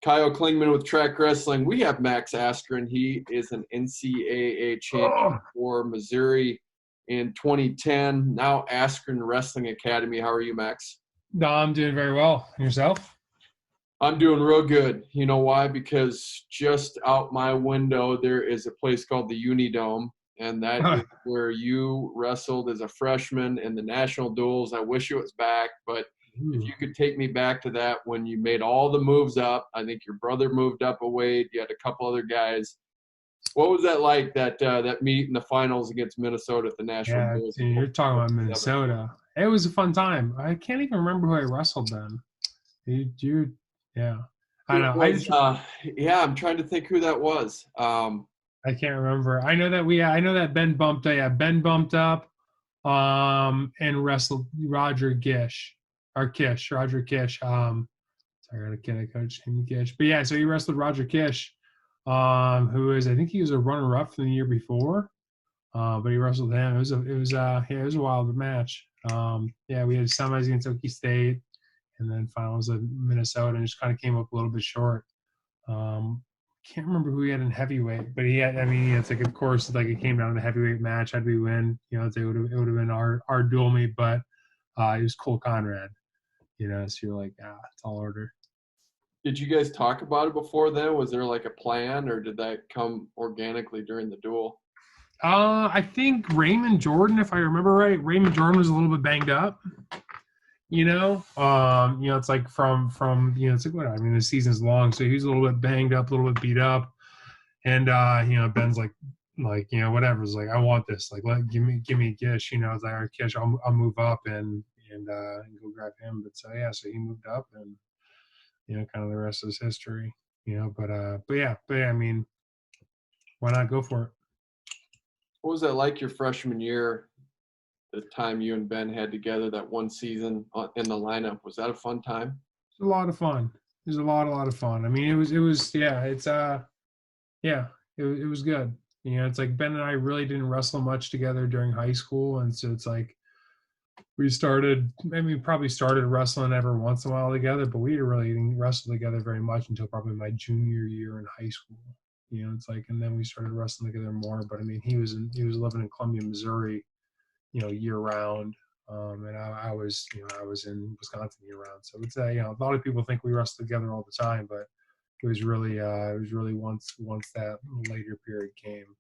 Kyle Klingman with Track Wrestling. We have Max Askren. He is an NCAA champion for Missouri in 2010. Now Askren Wrestling Academy. How are you, Max? No, I'm doing very well. And yourself? I'm doing real good. You know why? Because just out my window, there is a place called the Unidome, and that is where you wrestled as a freshman in the national duels. I wish it was back, but if you could take me back to that when you made all the moves up. I think your brother moved up a weight. You had a couple other guys. What was that like, that meet in the finals against Minnesota at the national duels? Yeah, you're talking about Minnesota. It was a fun time. I can't even remember who I wrestled then. Yeah. I know. I'm trying to think who that was. I can't remember. I know that Ben bumped. Yeah, Ben bumped up, and wrestled Roger Kish. Roger Kish. Sorry, I got a kid I coached named Kish. But yeah, so he wrestled Roger Kish, I think he was a runner-up from the year before. But he wrestled him. It was a wild match. We had semis against Okie State, and then finals of Minnesota, and just kind of came up a little bit short. Can't remember who he had in heavyweight, but it's like, of course, like it came down to the heavyweight match. How'd we win? It would have been our dual meet, but it was Cole Conrad. So you're like, tall order. Did you guys talk about it before then? Was there like a plan, or did that come organically during the duel? I think Raymond Jordan, if I remember right, was a little bit banged up. It's like from it's like whatever. The season's long, so he's a little bit banged up, a little bit beat up, and Ben's like whatever. It's like, I want this. Like, give me Kish. It's like, all right, Kish, I'll move up and go grab him. But so he moved up, and kind of the rest is history. But yeah, why not go for it? What was that like your freshman year? The time you and Ben had together, that one season in the lineup, was that a fun time? It was a lot of fun. It was a lot of fun. It was good. It's like Ben and I really didn't wrestle much together during high school, and so it's like we probably started wrestling every once in a while together, but we really didn't wrestle together very much until probably my junior year in high school. It's like, and then we started wrestling together more. But he was living in Columbia, Missouri, year round, and I was in Wisconsin year round. So it's a lot of people think we wrestled together all the time, but it was really once that later period came.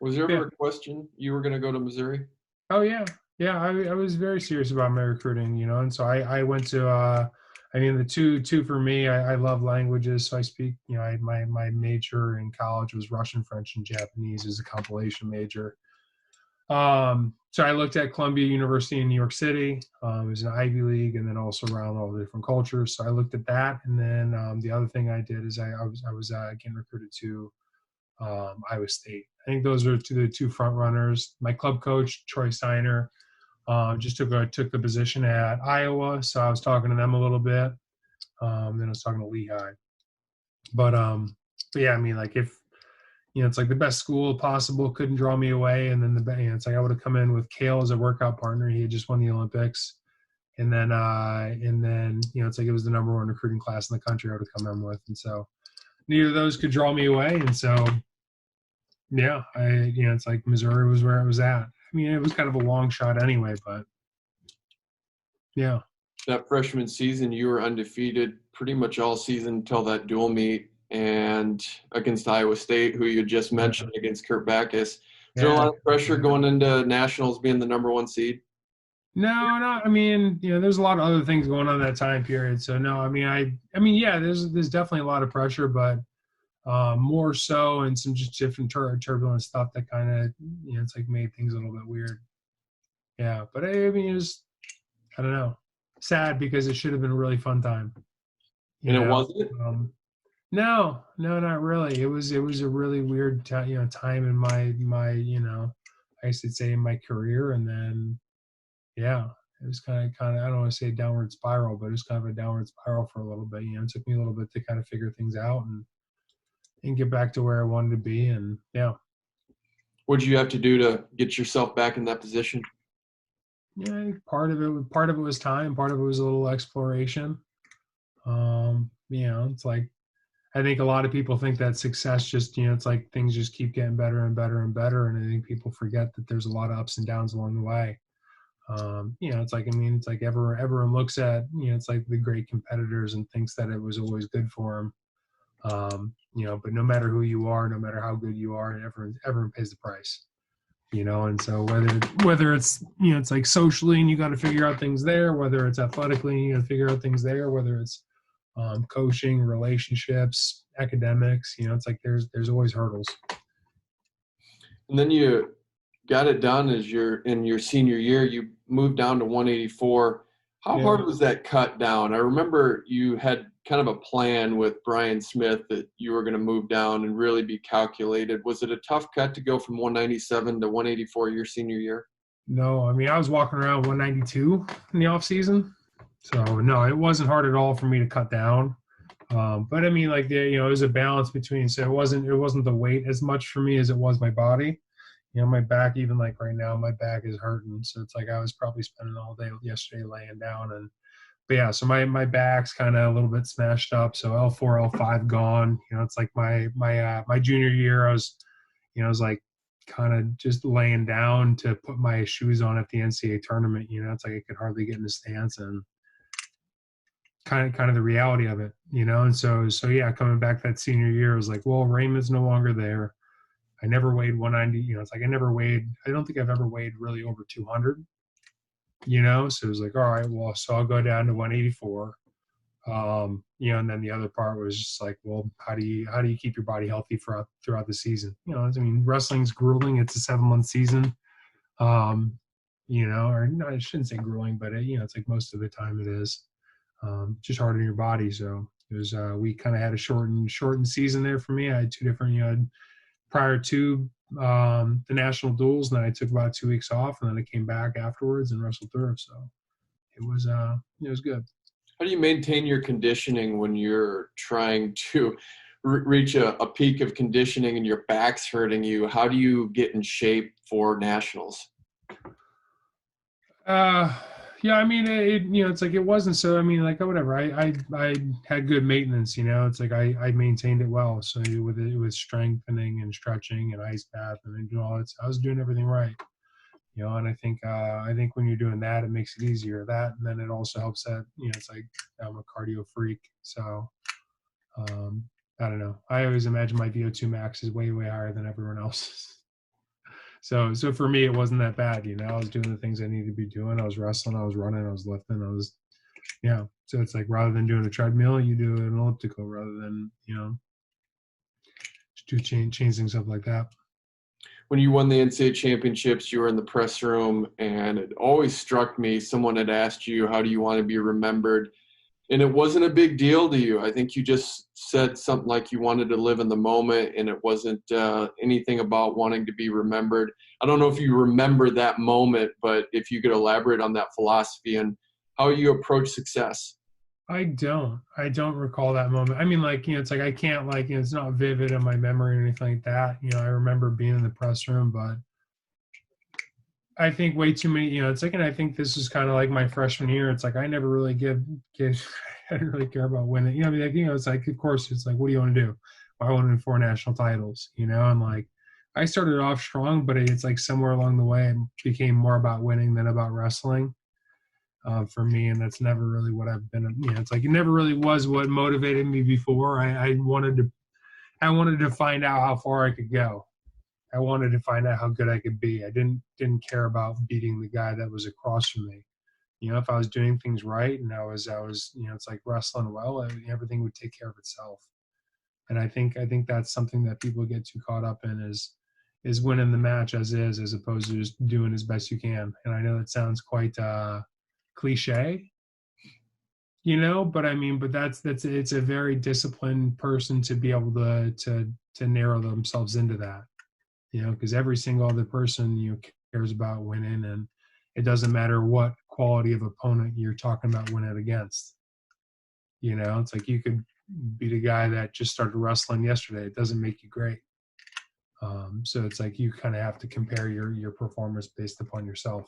Was there ever a question you were going to go to Missouri? Oh yeah. I was very serious about my recruiting, and so I went to. The two for me, I love languages, so I speak. I had my major in college was Russian, French, and Japanese as a compilation major. So I looked at Columbia University in New York City. It was an Ivy League, and then also around all the different cultures. So I looked at that, and then the other thing I did is I was getting recruited to Iowa State. I think those are the two front runners. My club coach, Troy Steiner, just took the position at Iowa, so I was talking to them a little bit. Then I was talking to Lehigh. But yeah, if it's like the best school possible couldn't draw me away, and then it's like I would have come in with Kale as a workout partner. He had just won the Olympics, and then it's like it was the number one recruiting class in the country I would have come in with, and so neither of those could draw me away, and so it's like Missouri was where I was at. It was kind of a long shot anyway, but yeah. That freshman season, you were undefeated pretty much all season until that dual meet and against Iowa State, who you just mentioned, against Kurt Backus. Is there a lot of pressure going into nationals being the number one seed? No. There's a lot of other things going on that time period. So no, there's definitely a lot of pressure, but more so, and some just different turbulent stuff that kind of, it's like made things a little bit weird. Yeah, but it was, I don't know, sad because it should have been a really fun time. And it wasn't? No, not really. It was a really weird time in my I should say in my career, and then it was kind of I don't want to say downward spiral, but it was kind of a downward spiral for a little bit. It took me a little bit to kind of figure things out and get back to where I wanted to be, and What did you have to do to get yourself back in that position? I think part of it was time, part of it was a little exploration. It's like, I think a lot of people think that success just, it's like things just keep getting better and better and better. And I think people forget that there's a lot of ups and downs along the way. It's like, it's like everyone looks at, it's like the great competitors and thinks that it was always good for them. But no matter who you are, no matter how good you are, everyone pays the price. And so whether it's, it's like socially and you got to figure out things there, whether it's athletically and you got to figure out things there, whether it's coaching, relationships, academics, it's like there's always hurdles. And then you got it done as in your senior year. You moved down to 184. How Yeah. hard was that cut down? I remember you had kind of a plan with Brian Smith that you were going to move down and really be calculated. Was it a tough cut to go from 197 to 184 your senior year? No, I was walking around 192 in the off season. So no, it wasn't hard at all for me to cut down. But like it was a balance between, so it wasn't the weight as much for me as it was my body. My back, even like right now, my back is hurting. So it's like I was probably spending all day yesterday laying down. But yeah, so my back's kind of a little bit smashed up. So L4, L5 gone. It's like my junior year, I was like kind of just laying down to put my shoes on at the NCAA tournament. It's like I could hardly get in the stance, and kind of the reality of it, And so yeah, coming back that senior year, I was like, well, Raymond's no longer there. I never weighed 190, it's like I don't think I've ever weighed really over 200, so it was like, all right, well, so I'll go down to 184. And then the other part was just like, well, how do you keep your body healthy throughout the season? Wrestling's grueling. It's a 7-month season. Or no, I shouldn't say grueling, but it's like most of the time it is. Just hard on your body. So it was, we kind of had a shortened season there for me. I had two different, prior to the national duels, and then I took about 2 weeks off, and then I came back afterwards and wrestled through. So it was good. How do you maintain your conditioning when you're trying to reach a peak of conditioning and your back's hurting you? How do you get in shape for nationals? Yeah, it's like it wasn't so. Like whatever. I had good maintenance. It's like I maintained it well. So with strengthening and stretching and ice bath and all that, I was doing everything right. And I think when you're doing that, it makes it easier. That, and then it also helps that it's like I'm a cardio freak. So I don't know. I always imagine my VO2 max is way higher than everyone else's. So for me, it wasn't that bad. I was doing the things I needed to be doing. I was wrestling, I was running, I was lifting, So it's like rather than doing a treadmill, you do an elliptical rather than just do change things up like that. When you won the NCAA championships, you were in the press room, and it always struck me. Someone had asked you, "How do you want to be remembered?" And it wasn't a big deal to you. I think you just said something like you wanted to live in the moment, and it wasn't anything about wanting to be remembered. I don't know if you remember that moment, but if you could elaborate on that philosophy and how you approach success. I don't recall that moment. It's like I can't it's not vivid in my memory or anything like that. I remember being in the press room, but I think way too many, it's like, and I think this is kind of like my freshman year. It's like, I never really I didn't really care about winning. It's like, of course, it's like, what do you want to do? Well, I want to win 4 national titles, and like, I started off strong, but it's like somewhere along the way, it became more about winning than about wrestling for me. And that's never really what I've been, it's like, it never really was what motivated me before. I wanted to find out how far I could go. I wanted to find out how good I could be. I didn't care about beating the guy that was across from me. If I was doing things right and I was, it's like wrestling well, everything would take care of itself. And I think that's something that people get too caught up in is winning the match as opposed to just doing as best you can. And I know that sounds quite cliche, but it's a very disciplined person to be able to narrow themselves into that. Because every single other person cares about winning, and it doesn't matter what quality of opponent you're talking about winning against. It's like you could beat a guy that just started wrestling yesterday. It doesn't make you great. So it's like you kind of have to compare your performance based upon yourself.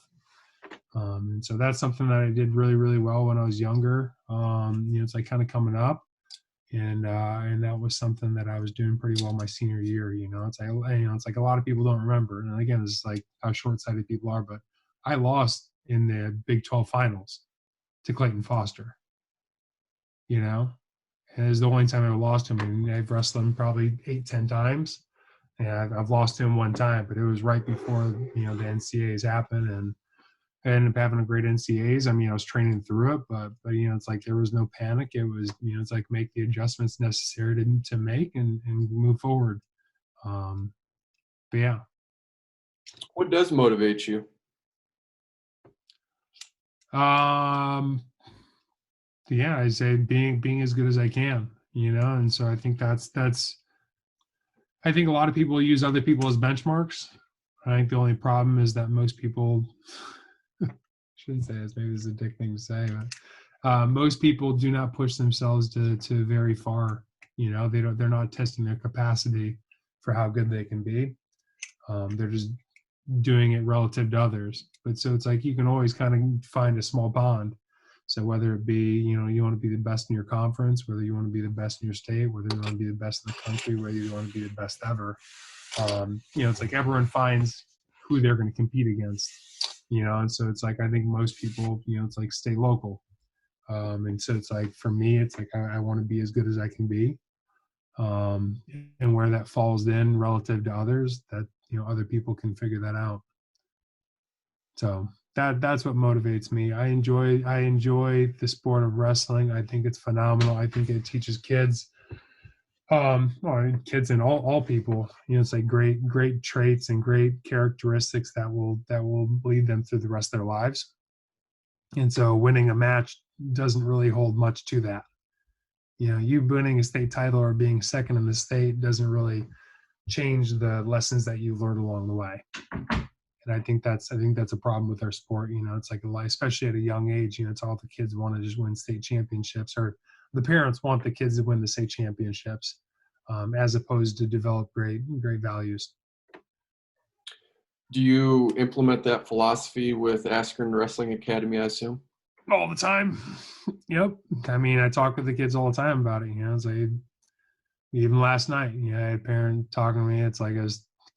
And so that's something that I did really, really well when I was younger. It's like kind of coming up. And that was something that I was doing pretty well my senior year. It's like a lot of people don't remember. And again, this is like how short-sighted people are, but I lost in the Big 12 finals to Clayton Foster, and it's the only time I lost him. And I've wrestled him probably 8-10 times. And I've lost him one time, but it was right before, the NCAAs happened, and I ended up having a great NCAAs. I mean, I was training through it, but it's like there was no panic. It was, it's like make the adjustments necessary to make and move forward. But yeah. What does motivate you? Yeah, I say being as good as I can, and so I think that's I think a lot of people use other people as benchmarks. I think the only problem is that most people shouldn't say this, maybe this is a dick thing to say, but most people do not push themselves to very far. They're not testing their capacity for how good they can be. They're just doing it relative to others. But so it's like you can always kind of find a small pond. So whether it be, you want to be the best in your conference, whether you want to be the best in your state, whether you want to be the best in the country, whether you want to be the best ever, it's like everyone finds who they're going to compete against, and so it's like I think most people, it's like stay local. And so it's like for me, it's like I want to be as good as I can be. And where that falls in relative to others, that other people can figure that out. So that's what motivates me. I enjoy the sport of wrestling. I think it's phenomenal. I think it teaches kids, kids and all people, it's like great traits and great characteristics that will lead them through the rest of their lives. And so winning a match doesn't really hold much to that. You winning a state title or being second in the state doesn't really change the lessons that you've learned along the way. And I think that's a problem with our sport. It's like especially at a young age, it's all the kids want to just win state championships, or the parents want the kids to win the state championships, as opposed to develop great values. Do you implement that philosophy with Askren Wrestling Academy, I assume? All the time. Yep. I mean, I talk with the kids all the time about it. It's like, even last night, I had a parent talking to me. It's like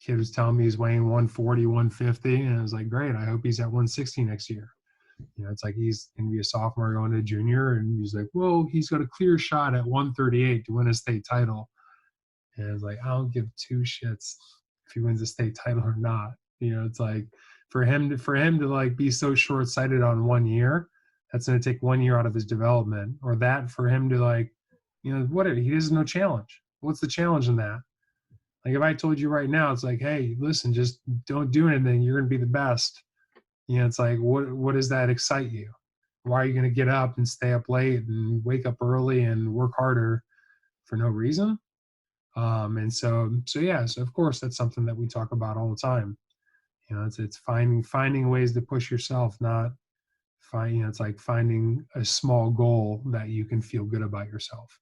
kid was telling me he's weighing 140, 150. And I was like, great. I hope he's at 160 next year. It's like he's going to be a sophomore going to junior. And he's like, well, he's got a clear shot at 138 to win a state title. And I was like, I don't give two shits if he wins a state title or not. It's like for him to like be so short-sighted on 1 year, that's going to take 1 year out of his development. Or that for him to like, he has no challenge. What's the challenge in that? Like if I told you right now, it's like, hey, listen, just don't do anything. You're going to be the best. It's like, what does that excite you? Why are you going to get up and stay up late and wake up early and work harder for no reason? And so of course that's something that we talk about all the time. It's finding ways to push yourself, not it's like finding a small goal that you can feel good about yourself.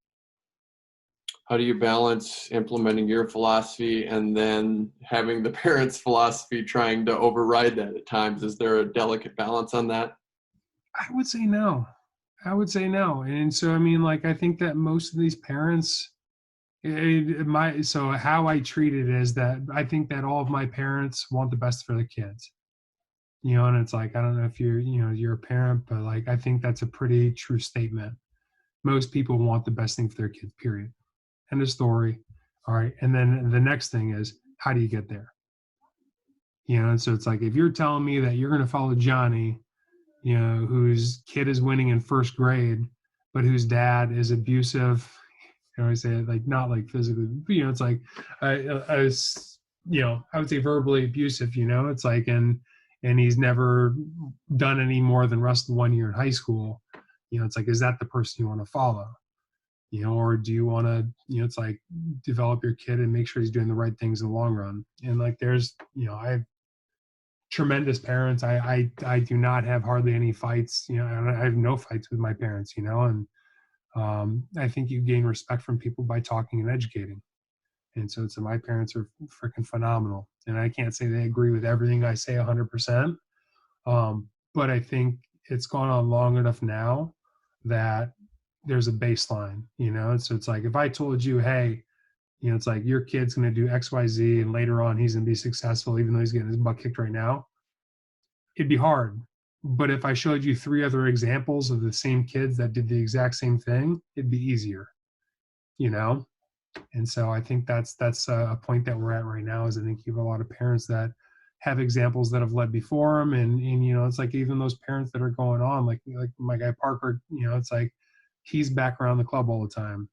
How do you balance implementing your philosophy and then having the parents' philosophy trying to override that at times? Is there a delicate balance on that? I would say no. And so, I mean, like, I think that most of these parents, so how I treat it is that I think that all of my parents want the best for their kids. And it's like, I don't know if you're a parent, but like, I think that's a pretty true statement. Most people want the best thing for their kids, period. End of story. All right. And then the next thing is, how do you get there? And so it's like, if you're telling me that you're going to follow Johnny, whose kid is winning in first grade, but whose dad is abusive, I say it like, not like physically, it's like, I would say verbally abusive, it's like, and he's never done any more than wrestle 1 year in high school. It's like, is that the person you want to follow? Or do you want to, it's like develop your kid and make sure he's doing the right things in the long run. And like, there's, I have tremendous parents. I do not have hardly any fights, I have no fights with my parents, and I think you gain respect from people by talking and educating. And so my parents are freaking phenomenal. And I can't say they agree with everything I say 100%. But I think it's gone on long enough now that there's a baseline, you know? And so it's like, if I told you, hey, you know, it's like your kid's going to do X, Y, Z, and later on he's going to be successful, even though he's getting his butt kicked right now, it'd be hard. But if I showed you 3 other examples of the same kids that did the exact same thing, it'd be easier, you know? And so I think that's a point that we're at right now, is I think you have a lot of parents that have examples that have led before them. And you know, it's like even those parents that are going on, like my guy Parker, you know, it's like he's back around the club all the time.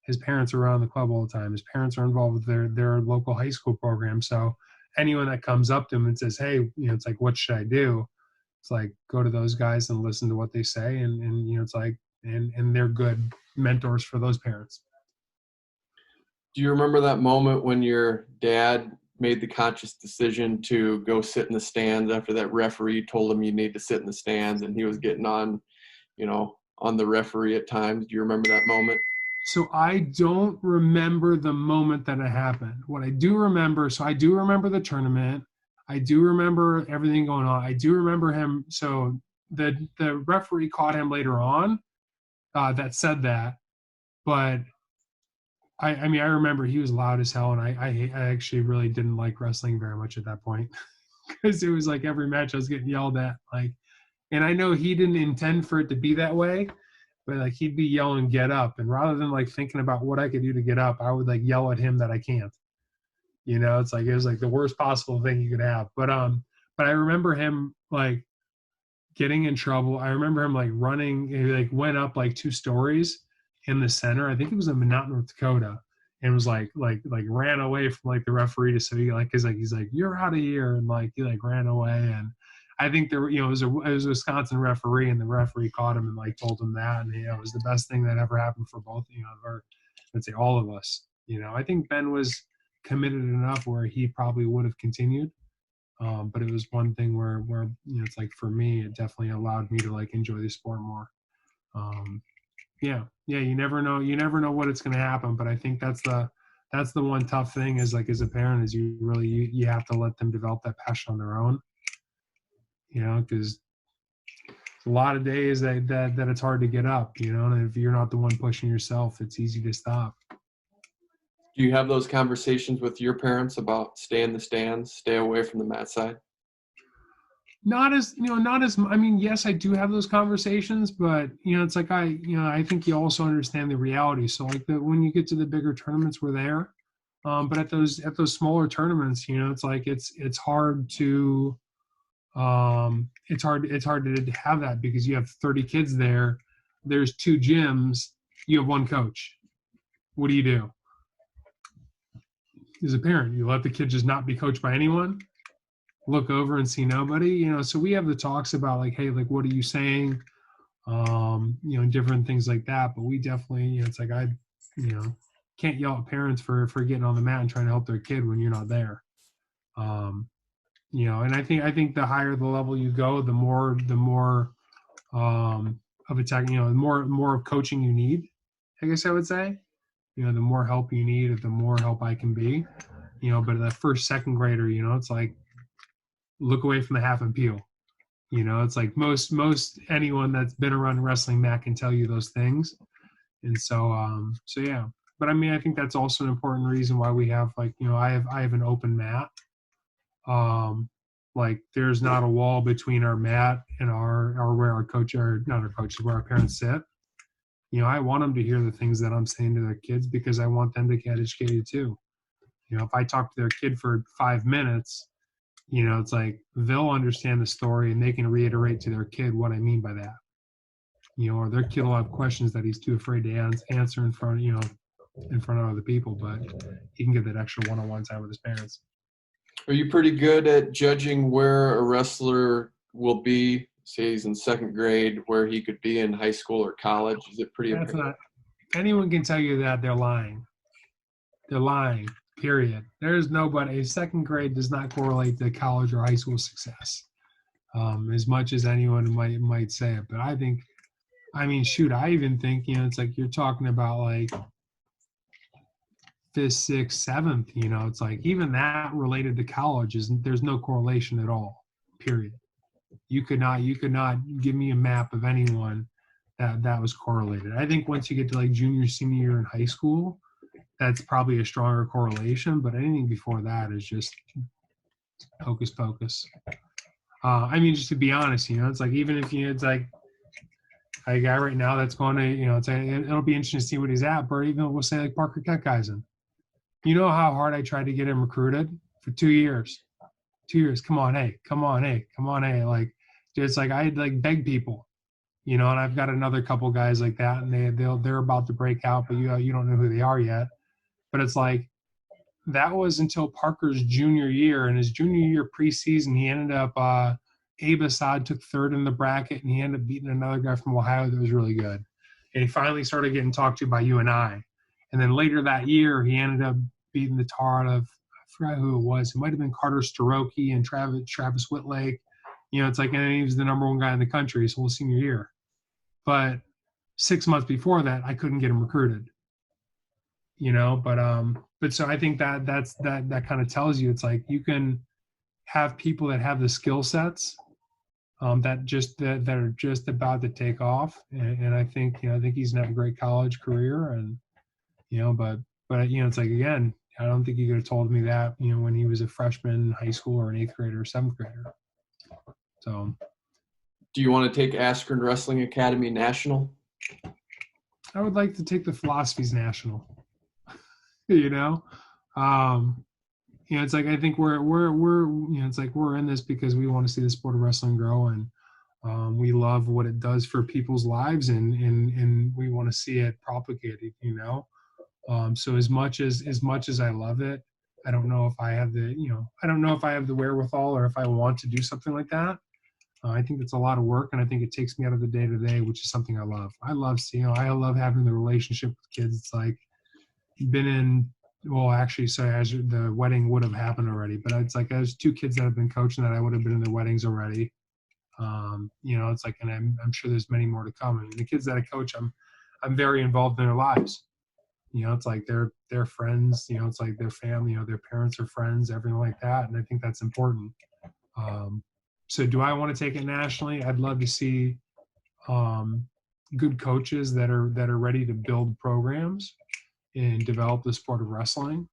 His parents are around the club all the time. His parents are involved with their local high school program. So anyone that comes up to him and says, hey, you know, it's like, what should I do? It's like, go to those guys and listen to what they say. And you know, it's like, and they're good mentors for those parents. Do you remember that moment when your dad made the conscious decision to go sit in the stands after that referee told him you need to sit in the stands, and he was getting on, you know, on the referee at times? Do you remember that moment? So I don't remember the moment that it happened. What I do remember, so I do remember the tournament. I do remember everything going on. I do remember him. So the referee caught him later on that said that. But I mean, I remember he was loud as hell, and I actually really didn't like wrestling very much at that point, because it was like every match I was getting yelled at. Like, and I know he didn't intend for it to be that way, but like he'd be yelling, "Get up!" And rather than like thinking about what I could do to get up, I would like yell at him that I can't. You know, it's like it was like the worst possible thing you could have. But I remember him like getting in trouble. I remember him like running. He like went up like 2 stories in the center. I think it was in Minot, North Dakota, and was like ran away from like the referee. So he like he's like, you're out of here, and like he like ran away. And I think there, you know, it was a Wisconsin referee, and the referee caught him and like told him that, and you know, it was the best thing that ever happened for both, you know, or let's say all of us. You know, I think Ben was committed enough where he probably would have continued. But it was one thing where you know, it's like for me, it definitely allowed me to like enjoy the sport more. Um, yeah, you never know what it's going to happen. But I think that's the one tough thing is like as a parent is you really you have to let them develop that passion on their own. You know, because a lot of days that it's hard to get up. You know, and if you're not the one pushing yourself, it's easy to stop. Do you have those conversations with your parents about stay in the stands, stay away from the mat side? Not as I mean, yes, I do have those conversations, but you know, it's like I think you also understand the reality. So like when you get to the bigger tournaments, we're there. But at those smaller tournaments, you know, it's like it's hard to it's hard to have that because you have 30 kids there. There's 2 gyms, you have 1 coach. What do? As a parent, you let the kid just not be coached by anyone, look over and see nobody, you know. So we have the talks about like, hey, like what are you saying, you know, different things like that. But we definitely, you know, it's like you know, can't yell at parents for getting on the mat and trying to help their kid when you're not there. You know, and I think the higher the level you go, the more of attack, you know, the more of coaching you need, I guess I would say. You know, the more help you need, the more help I can be. You know, but the first, second grader, you know, it's like look away from the half and peel. You know, it's like most anyone that's been around wrestling mat can tell you those things. And so yeah. But I mean, I think that's also an important reason why we have like, you know, I have an open mat. Like there's not a wall between our mat and our where our coach or not our coaches where our parents sit. You know, I want them to hear the things that I'm saying to their kids because I want them to get educated too. You know, if I talk to their kid for 5 minutes, you know, it's like they'll understand the story and they can reiterate to their kid what I mean by that. You know, or their kid will have questions that he's too afraid to answer in front of other people, but he can get that extra one-on-one time with his parents. Are you pretty good at judging where a wrestler will be, say he's in 2nd grade, where he could be in high school or college? Is it pretty That's apparent? not, anyone can tell you that they're lying. They're lying, period. There's nobody, 2nd grade does not correlate to college or high school success, as much as anyone might say it. But I mean, shoot, I even think, you know, it's like you're talking about like 5th, 6th, 7th, you know, it's like even that related to college there's no correlation at all, period. You could not give me a map of anyone that was correlated. I think once you get to like junior, senior year in high school, that's probably a stronger correlation. But anything before that is just hocus pocus. I mean, just to be honest, it's like even if it's like a guy right now that's going to, it'll be interesting to see what he's at. But even we'll say like Parker Keckheisen. You know how hard I tried to get him recruited for 2 years. 2 years. Come on, hey. Like, it's like I like beg people, and I've got another couple guys like that, and they're about to break out, but you don't know who they are yet. But it's like that was until Parker's junior year. In his junior year preseason, he ended up Abe Assad took third in the bracket, and he ended up beating another guy from Ohio that was really good. And he finally started getting talked to by UNI. And then later that year, he ended up beating the tar out of, I forgot who it was. It might have been Carter Staroki and Travis Whitlake. It's like, and he was the number one guy in the country his whole senior year. But 6 months before that, I couldn't get him recruited. But so I think that kind of tells you it's like you can have people that have the skill sets that are just about to take off, and I think he's gonna have a great college career, and but it's like, again, I don't think he could have told me that when he was a freshman in high school or an 8th grader or 7th grader. So, do you want to take Askren Wrestling Academy national? I would like to take the Philosophies national. It's like I think we're it's like we're in this because we want to see the sport of wrestling grow, and we love what it does for people's lives, and we want to see it propagated. So as much as I love it, I don't know if I have the wherewithal or if I want to do something like that. I think it's a lot of work, and I think it takes me out of the day to day, which is something I love. I love having the relationship with kids. It's like been in. Well, actually, so as the wedding would have happened already, but it's like there's 2 kids that have been coaching that I would have been in their weddings already. It's like, and I'm sure there's many more to come. I mean, the kids that I coach, I'm very involved in their lives. It's like they're friends. It's like their family. Their parents are friends, everything like that, and I think that's important. So, do I want to take it nationally? I'd love to see good coaches that are ready to build programs and develop the sport of wrestling.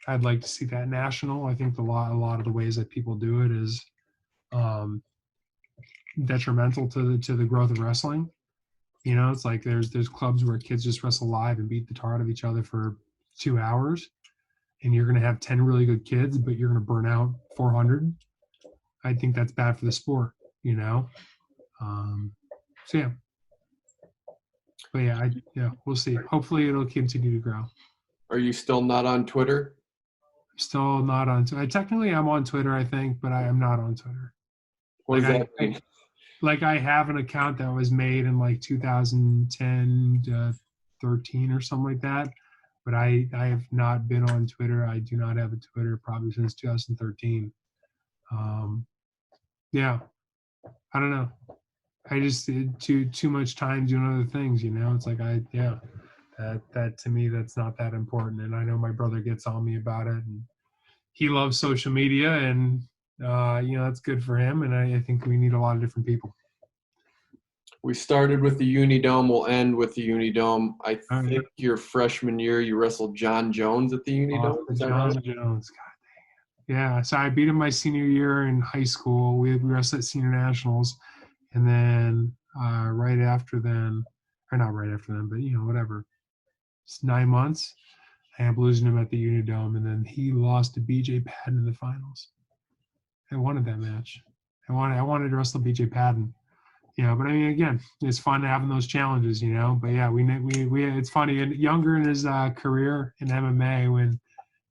I'd like to see that national. I think a lot of the ways that people do it is detrimental to the growth of wrestling. It's like there's clubs where kids just wrestle live and beat the tar out of each other for 2 hours, and you're going to have 10 really good kids, but you're going to burn out 400. I think that's bad for the sport. So yeah. But we'll see. Hopefully it'll continue to grow. Are you still not on Twitter? I'm still not on Twitter. Technically I'm on Twitter, I think, but I am not on Twitter. What does that mean? Like I have an account that was made in like 2010 to 13 or something like that. But I have not been on Twitter. I do not have a Twitter probably since 2013. I don't know. I just did too much time doing other things, It's like that to me, that's not that important. And I know my brother gets on me about it, and he loves social media, and that's good for him. And I think we need a lot of different people. We started with the Unidome. We'll end with the Unidome. I think your freshman year, you wrestled John Jones at the Unidome. John Jones, God dang it. Yeah, so I beat him my senior year in high school. We wrestled at senior nationals. And then right after then, or not right after then, but whatever. It's 9 months. I ended up losing him at the Unidome, and then he lost to BJ Patton in the finals. I wanted that match. I wanted to wrestle BJ Patton. But I mean, again, it's fun having those challenges, But yeah, we it's funny. And younger in his career in MMA, when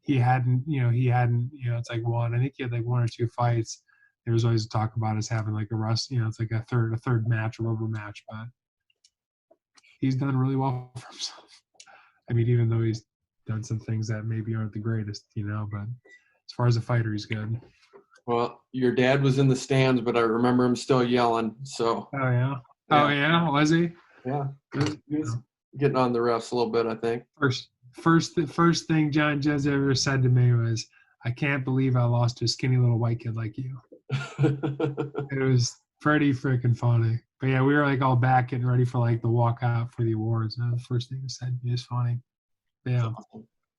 he hadn't, it's like I think he had like 1 or 2 fights. There was always talk about us having like a wrestling, it's like a third match, a rubber match, but he's done really well for himself. I mean, even though he's done some things that maybe aren't the greatest, but as far as a fighter, he's good. Well, your dad was in the stands, but I remember him still yelling. So. Oh yeah. Oh yeah. Was he? Yeah. He was getting on the refs a little bit, I think. First thing John Jones ever said to me was, "I can't believe I lost to a skinny little white kid like you." It was Pretty freaking funny. But yeah, we were like all back getting ready for like the walkout for the awards. That was the first thing he said. It was funny. Yeah.